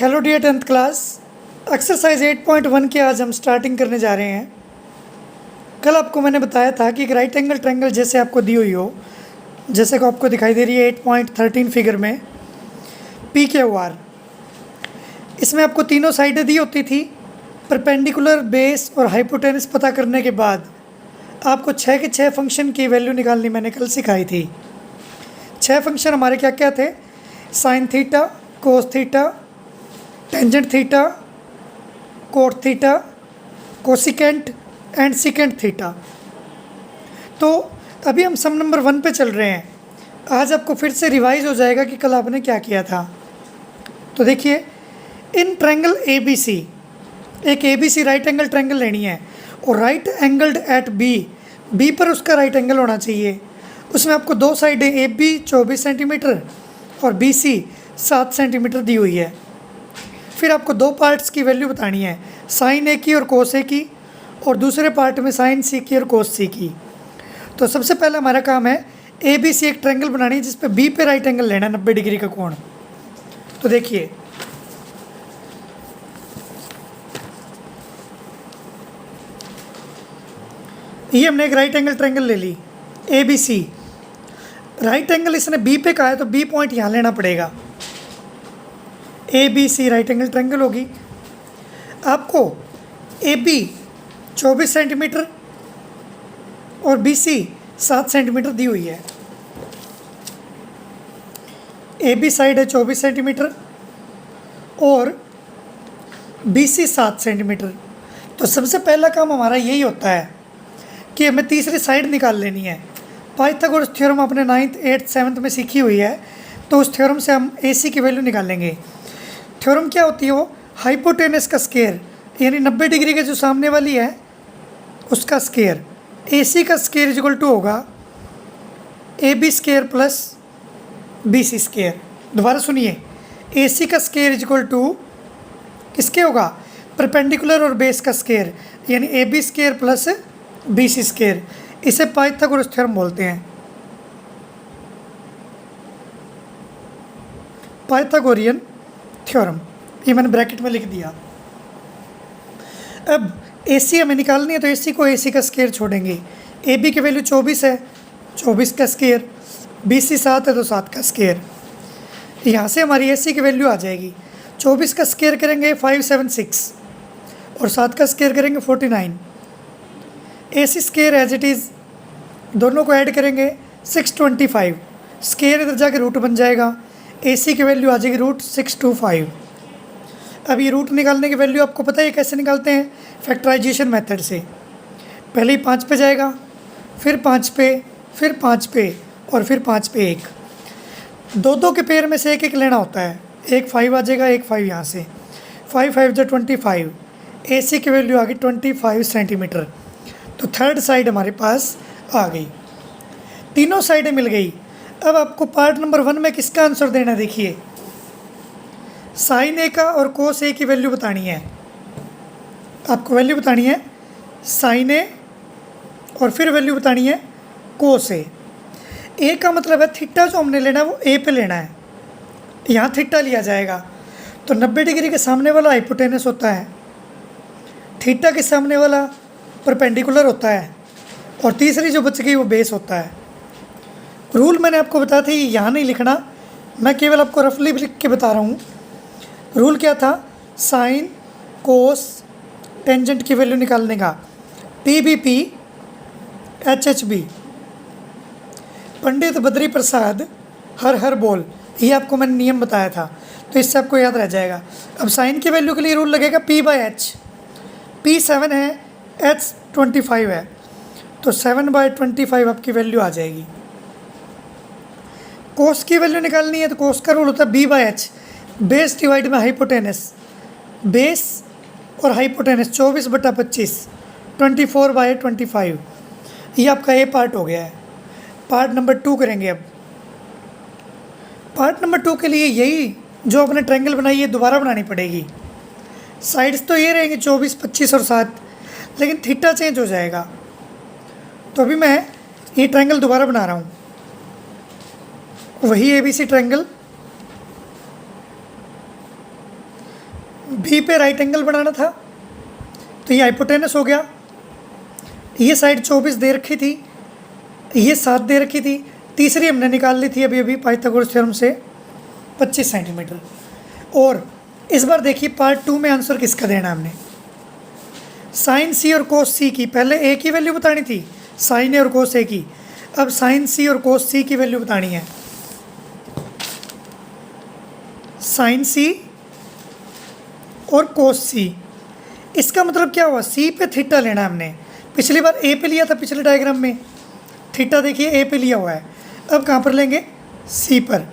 Hello dear 10th class. Exercise 8.1 की आज हम स्टार्टिंग करने जा रहे हैं। कल आपको मैंने बताया था कि एक राइट एंगल ट्रायंगल जैसे आपको दी हुई हो, जैसे कि आपको दिखाई दे रही है 8.13 फिगर में पी क्यू आर। इसमें आपको तीनों साइडें दी होती थी। परपेंडिकुलर, बेस और हाइपोटेनस पता करने के बाद आपको 6 के 6 फंक्शन की वैल्यू निकालनी मैंने कल सिखाई थी। 6 फंक्शन हमारे क्या क्या थे? Sine theta, cos theta, tangent theta, cot theta, cosecant and secant theta. तो अभी हम सम नंबर 1 पे चल रहे हैं। आज आपको फिर से रिवाइज हो जाएगा कि कल आपने क्या किया था। तो देखिए, in triangle A B C, एक A B C right angle triangle लेनी है और right angled at B, B पर उसका राइट एंगल होना चाहिए। उसमें आपको दो साइडें ए बी 24 सेंटीमीटर और बी सी 7 सेंटीमीटर दी हुई है। फिर आपको दो पार्ट्स की वैल्यू बतानी है, साइन ए की और कोस ए की, और दूसरे पार्ट में साइन सी की और कोस सी की। तो सबसे पहला हमारा काम है ए बी सी एक ट्रायंगल बनानी है जिस पे बी पे राइट एंगल लेना है 90 डिग्री का कोण। तो देखिए, ये हमने एक राइट एंगल ट्रायंगल ले ली A B C. Right angle इसने बी पे कहा है तो बी पॉइंट यहाँ लेना पड़ेगा। A B C right angle triangle होगी। आपको ए बी 24 सेंटीमीटर और बी सी 7 सेंटीमीटर दी हुई है। ए बी साइड है 24 सेंटीमीटर और बी सी 7 सेंटीमीटर। तो सबसे पहला काम हमारा यही होता है कि हमें तीसरी साइड निकाल लेनी है। पाइथागोरस थ्योरम अपने 9th 8th 7th में सीखी हुई है, तो उस थ्योरम से हम ए सी की वैल्यू निकालेंगे। थ्योरम क्या होती है? वो हाइपोटेनस का स्केयर, यानी 90 डिग्री के जो सामने वाली है उसका स्केयर। ए सी का स्केयर इज इक्वल टू होगा A B square plus B C square. दोबारा सुनिए, ए सी का स्केयर इज इक्वल टू किसके होगा? परपेंडिकुलर और बेस का स्केयर, यानी A B square plus B C square. इसे पाइथागोरस थ्योरम बोलते हैं, पाइथागोरियन थ्योरम। ये मैंने ब्रैकेट में लिख दिया। अब ए सी हमें निकालनी है तो ए सी को ए सी का स्केयर छोड़ेंगे। ए बी की वैल्यू 24 है, 24 का स्केयर। बी सी 7 है तो 7 का स्केयर। यहाँ से हमारी ए सी की वैल्यू आ जाएगी। 24 का स्केयर करेंगे 576 और 7 का स्केयर करेंगे 49। ए सी स्केयर एज इट इज़, दोनों को ऐड करेंगे 625। स्केयर इधर जाके रूट बन जाएगा। ए सी की वैल्यू आ जाएगी √625। अब ये रूट निकालने की वैल्यू आपको पता है कैसे निकालते हैं? फैक्टराइजेशन मेथड से। पहले ही 5 पे जाएगा, फिर 5 पे, फिर 5 पे और फिर 5 पे एक। दो दो के पेयर में से एक एक लेना होता है। एक 5 आ जाएगा, एक 5 यहाँ से। 5 5 जो 25। ए सी की वैल्यू आ गई 25 सेंटीमीटर। तो थर्ड साइड हमारे पास आ गई। तीनों साइडें मिल गई। अब आपको पार्ट नंबर 1 में किसका आंसर देना है? देखिए, साइन ए का और कोस ए की वैल्यू बतानी है। आपको वैल्यू बतानी है साइन ए और फिर वैल्यू बतानी है कोस ए। ए का मतलब है थीटा जो हमने लेना है वो ए पे लेना है। यहाँ थीटा लिया जाएगा तो 90 डिग्री के सामने वाला हाइपोटेनस होता है, थीटा के सामने वाला परपेंडिकुलर होता है और तीसरी जो बच गई वो बेस होता है। रूल मैंने आपको बताया था, यहाँ नहीं लिखना, मैं केवल आपको रफली लिख के बता रहा हूँ। रूल क्या था? साइन, कोस, टेंजेंट की वैल्यू निकालने का। P B P, H H B. Pandit Badri Prasad हर हर बोल, ये आपको मैंने नियम बताया था, तो इससे आपको याद रह जाएगा। अब साइन की वैल्यू के लिए रूल लगेगा P/H। P 7 है, H 25 है, तो 7/25 आपकी वैल्यू आ जाएगी। कोस की वैल्यू निकालनी है तो कोस का रूल होता है B/H, बेस डिवाइड में हाइपोटेनस। बेस और हाइपोटेनस 24/25, 24/25। ये आपका ए पार्ट हो गया है। पार्ट नंबर 2 करेंगे अब। पार्ट नंबर 2 के लिए यही जो आपने ट्रायंगल बनाई है दोबारा बनानी पड़ेगी। साइड्स तो ये रहेंगे 24, 25 और 7, लेकिन थीटा चेंज हो जाएगा। तो अभी मैं ये ट्रायंगल दोबारा बना रहा हूँ, वही ABC ट्रायंगल। बी पे राइट एंगल बनाना था, तो ये हाइपोटेनस हो गया। ये साइड 24 दे रखी थी, ये 7 दे रखी थी, तीसरी हमने निकाल ली थी अभी अभी पाइथागोरस थ्योरम से 25 सेंटीमीटर। और इस बार देखिए पार्ट 2 में आंसर किसका देना है हमने। साइन सी और कोस सी की, पहले ए की वैल्यू बतानी थी, साइन ए और कोस ए की, अब साइन सी और कोस सी की वैल्यू बतानी है। साइन सी और कोस सी, इसका मतलब क्या हुआ, सी पे थीटा लेना है हमने। पिछली बार ए पे लिया था, पिछले डायग्राम में थीटा देखिए ए पे लिया हुआ है, अब कहाँ पर लेंगे, सी पर।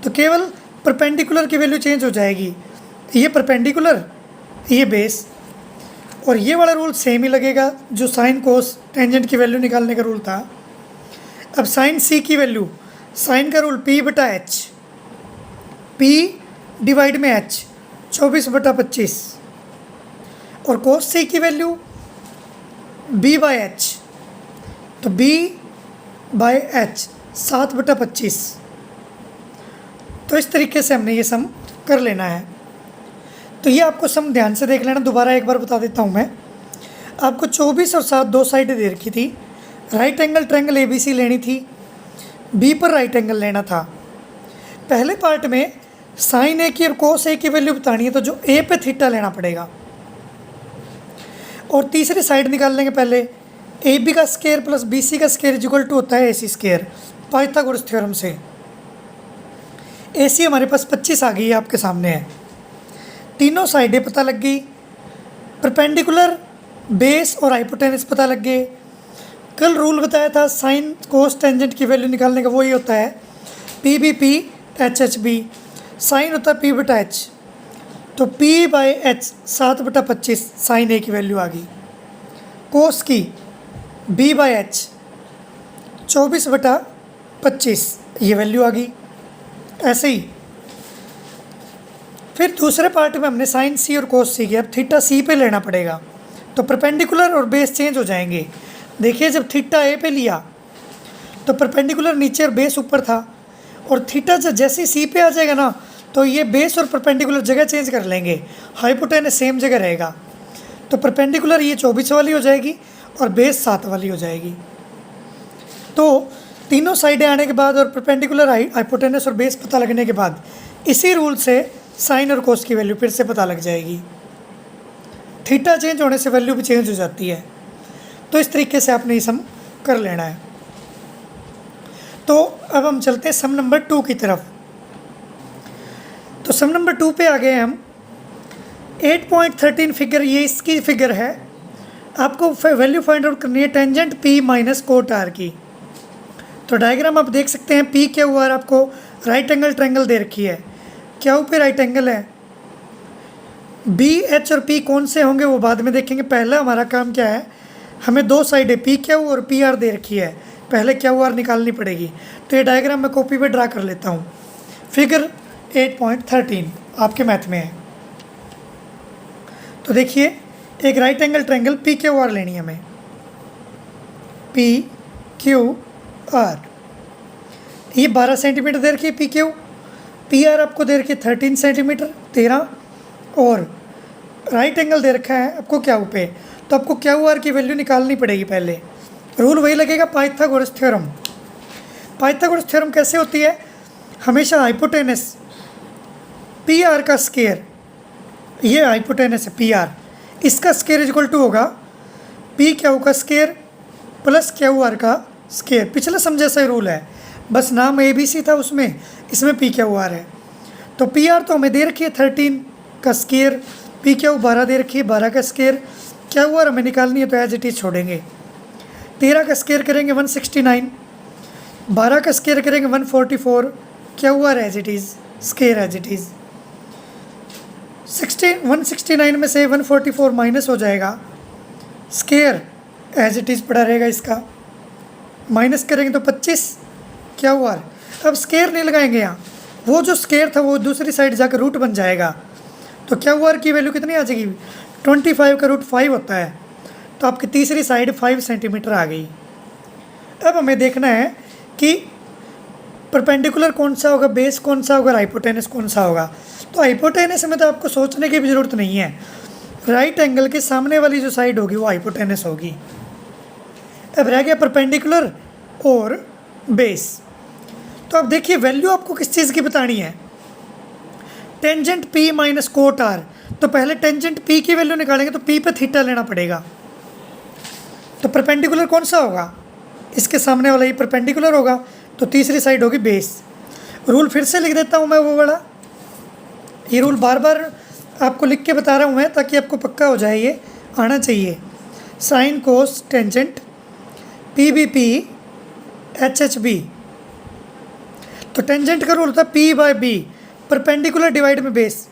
तो केवल परपेंडिकुलर की वैल्यू चेंज हो जाएगी, ये परपेंडिकुलर, ये बेस, और ये वाला रूल सेम ही लगेगा जो साइन कोस टेंजेंट की वैल्यू निकालने का रूल था। अब साइन सी की वैल्यू, साइन का रूल पी बटा एच, पी डिवाइड में एच 24/25, और कोस सी की वैल्यू बी बाई एच, तो बी बाई एच 7/25। तो इस तरीके से हमने ये सम कर लेना है। तो ये आपको सम ध्यान से देख लेना, दोबारा एक बार बता देता हूँ मैं आपको। 24 और 7 दो साइडें दे रखी थी, right angle triangle A B C लेनी थी, बी पर राइट एंगल लेना था। पहले पार्ट में साइन ए की और कोस ए की वैल्यू बतानी है, तो जो ए पे थीटा लेना पड़ेगा, और तीसरी साइड निकाल लेंगे पहले, ए बी का स्क्वायर प्लस बी सी का स्क्वायर इक्वल टू होता है ए सी स्क्वायर, पाइथागोरस थ्योरम से। ए सी हमारे पास 25 आ गई है, आपके सामने है, तीनों साइडें पता लग गई, परपेंडिकुलर, बेस और हाइपोटेनस पता लग गए। कल रूल बताया था साइन कोस टेंजेंट की वैल्यू निकालने का, वही होता है P B P H H B, sine होता है पी बटा एच, तो P by H 7/25 sine A की वैल्यू आ गई, कोस की बी बाई एच 24/25 ये वैल्यू आ गई। ऐसे ही फिर दूसरे पार्ट में हमने साइन सी और कोस सी की, अब थीटा सी पे लेना पड़ेगा, तो परपेंडिकुलर और बेस चेंज हो जाएंगे। देखिए जब थीटा ए पे लिया तो परपेंडिकुलर नीचे और बेस ऊपर था, और थीटा जैसे ही सी पे आ जाएगा ना, तो ये बेस और परपेंडिकुलर जगह चेंज कर लेंगे, हाइपोटेनस सेम जगह रहेगा। तो परपेंडिकुलर ये 24 वाली हो जाएगी और बेस 7 वाली हो जाएगी। तो तीनों साइडें आने के बाद और परपेंडिकुलर हाइपोटेनस और बेस पता लगने के बाद इसी रूल से साइन और कोस की वैल्यू फिर से पता लग जाएगी। थीटा चेंज होने से वैल्यू भी चेंज हो जाती है। तो इस तरीके से आपने ये सम कर लेना है। तो अब हम चलते हैं सम नंबर 2 की तरफ। तो सम नंबर 2 पे आ गए हम। 8.13 फिगर, ये इसकी फिगर है, आपको वैल्यू फाइंड आउट करनी है tangent P minus cot R की। तो डायग्राम आप देख सकते हैं, पी क्या हुआ, आपको राइट एंगल ट्रायंगल दे रखी है, क्या पे राइट एंगल है, बी एच और पी कौन से होंगे वो बाद में देखेंगे। पहला हमारा काम क्या है, हमें दो साइडें पी क्यू और पी आर दे रखी है, पहले क्यू आर निकालनी पड़ेगी। तो ये डायग्राम मैं कॉपी पे ड्रा कर लेता हूँ। फिगर 8.13 आपके मैथ में है। तो देखिए एक right angle triangle P Q R लेनी है हमें, पी क्यू आर, ये 12 सेंटीमीटर दे रखी है पी क्यू, पी आर आपको दे रखी है 13 सेंटीमीटर 13, और राइट एंगल दे रखा है आपको क्यू पे। तो आपको क्यू आर की वैल्यू निकालनी पड़ेगी। पहले रूल वही लगेगा, पाइथागोरस थ्योरम। पाइथागोरस थ्योरम कैसे होती है, हमेशा हाइपोटेनस पी आर का स्क्वायर, ये हाइपोटेनस है पी आर, इसका स्क्वायर इक्वल टू होगा पी क्यू का स्क्वायर प्लस क्यू आर का स्क्वायर। पिछले सम जैसा ही रूल है, बस नाम ए बी सी था उसमें, इसमें पी क्यू आर है। तो पी आर तो हमें दे रखी है 13 का स्क्वायर, पी क्यू 12 दे रखी है 12 का स्क्वायर, क्यू आर हमें निकालनी है तो एज इट इज छोड़ेंगे। 13 का स्क्वायर करेंगे 169, 12 का स्क्वायर करेंगे 144, Q R as it is, square as it is. 169 में से 144 माइनस हो जाएगा, स्क्वायर एज इट इज़ पड़ा रहेगा, इसका माइनस करेंगे तो 25 क्यू आर। अब स्क्वायर नहीं लगाएंगे यहाँ, वो जो स्क्वायर था वो दूसरी साइड जाकर रूट बन जाएगा। तो क्यू आर की वैल्यू कितनी आ जाएगी, 25 का रूट 5 होता है। तो आपकी तीसरी साइड 5 सेंटीमीटर आ गई। अब हमें देखना है कि परपेंडिकुलर कौन सा होगा, बेस कौन सा होगा, हाइपोटेनस कौन सा होगा। तो हाइपोटेनस में तो आपको सोचने की भी ज़रूरत नहीं है, राइट एंगल के सामने वाली जो साइड होगी वो हाइपोटेनस होगी। अब रह गया परपेंडिकुलर और बेस। तो अब देखिए वैल्यू आपको किस चीज़ की बतानी है, tangent P minus cot R। तो पहले टेंजेंट P की वैल्यू निकालेंगे तो P पे थीटा लेना पड़ेगा। तो परपेंडिकुलर कौन सा होगा, इसके सामने वाला ये परपेंडिकुलर होगा, तो तीसरी साइड होगी बेस। रूल फिर से लिख देता हूँ मैं वो वाला, ये रूल बार बार आपको लिख के बता रहा हूँ मैं ताकि आपको पक्का हो जाए, ये आना चाहिए। Sign cos tangent PBP HHB। तो टेंजेंट का रूल होता है P/B, परपेंडिकुलर डिवाइड में बेस।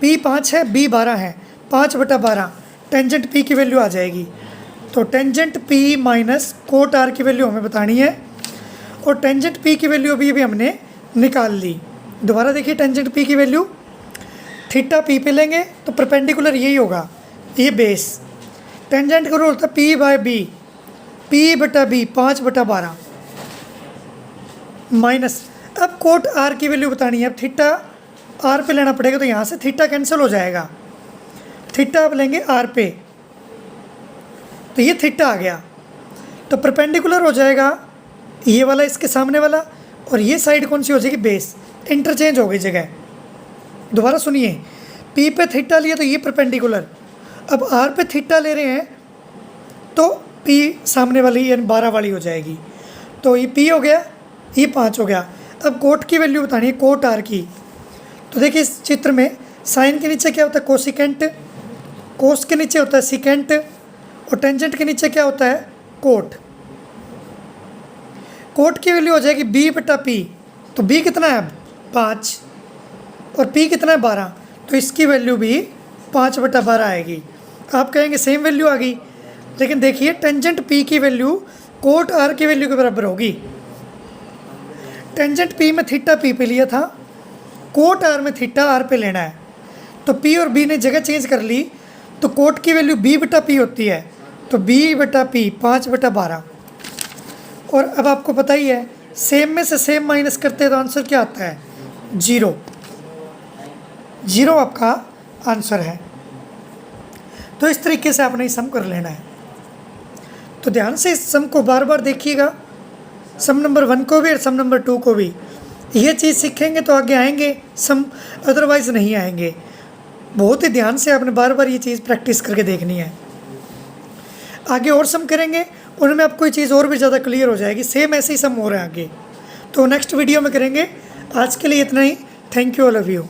P 5 है, B 12 है, 5/12 टेंजेंट P की वैल्यू आ जाएगी। तो tangent P minus cot R की वैल्यू हमें बतानी है, और टेंजेंट P की वैल्यू भी हमने निकाल ली। दोबारा देखिए टेंजेंट P की वैल्यू, थीटा P पे लेंगे तो परपेंडिकुलर यही होगा, ये बेस। टेंजेंट का रूल होता है P/B, P/B 5/12 माइनस। अब कोट R की वैल्यू बतानी है, अब थीटा R पे लेना पड़ेगा, तो यहाँ से थीटा कैंसिल हो जाएगा, थीटा आप लेंगे R पे, तो ये थीटा आ गया। तो परपेंडिकुलर हो जाएगा ये वाला इसके सामने वाला, और ये साइड कौन सी हो जाएगी, बेस। इंटरचेंज हो गई जगह। दोबारा सुनिए, P पे थीटा लिया तो ये परपेंडिकुलर, अब R पे थीटा ले रहे हैं तो P सामने वाली यानी 12 वाली हो जाएगी। तो ये P हो गया, ये 5 हो गया। अब कोट की वैल्यू बतानी है, कोट R की। तो देखिए इस चित्र में साइन के नीचे क्या होता है, कोसिकेंट, कोस के नीचे होता है सिकेंट, और टेंजेंट के नीचे क्या होता है, कोट। कोट की वैल्यू हो जाएगी B/P। तो B कितना है, 5, और P कितना है, 12, तो इसकी वैल्यू भी 5/12 आएगी। आप कहेंगे सेम वैल्यू आ गई, लेकिन देखिए टेंजेंट P की वैल्यू कोट R की वैल्यू के बराबर होगी। टेंजेंट P में थीटा P पे लिया था, कोट R में थीटा R पे लेना है, तो P और B ने जगह चेंज कर ली, तो कोट की वैल्यू B/P होती है, तो B/P 5/12। और अब आपको पता ही है, सेम में से सेम माइनस करते हैं तो आंसर क्या आता है, 0। 0 आपका आंसर है। तो इस तरीके से आपने सम कर लेना है। तो ध्यान से इस सम को बार बार देखिएगा, सम नंबर 1 को भी और सम नंबर 2 को भी। ये चीज़ सीखेंगे तो आगे आएंगे सम, अदरवाइज़ नहीं आएंगे। बहुत ही ध्यान से आपने बार बार ये चीज़ प्रैक्टिस करके देखनी है। आगे और सम करेंगे, उनमें आपको ये चीज़ और भी ज़्यादा क्लियर हो जाएगी। सेम ऐसे ही सम हो रहे हैं आगे, तो नेक्स्ट वीडियो में करेंगे। आज के लिए इतना ही। Thank you all of you.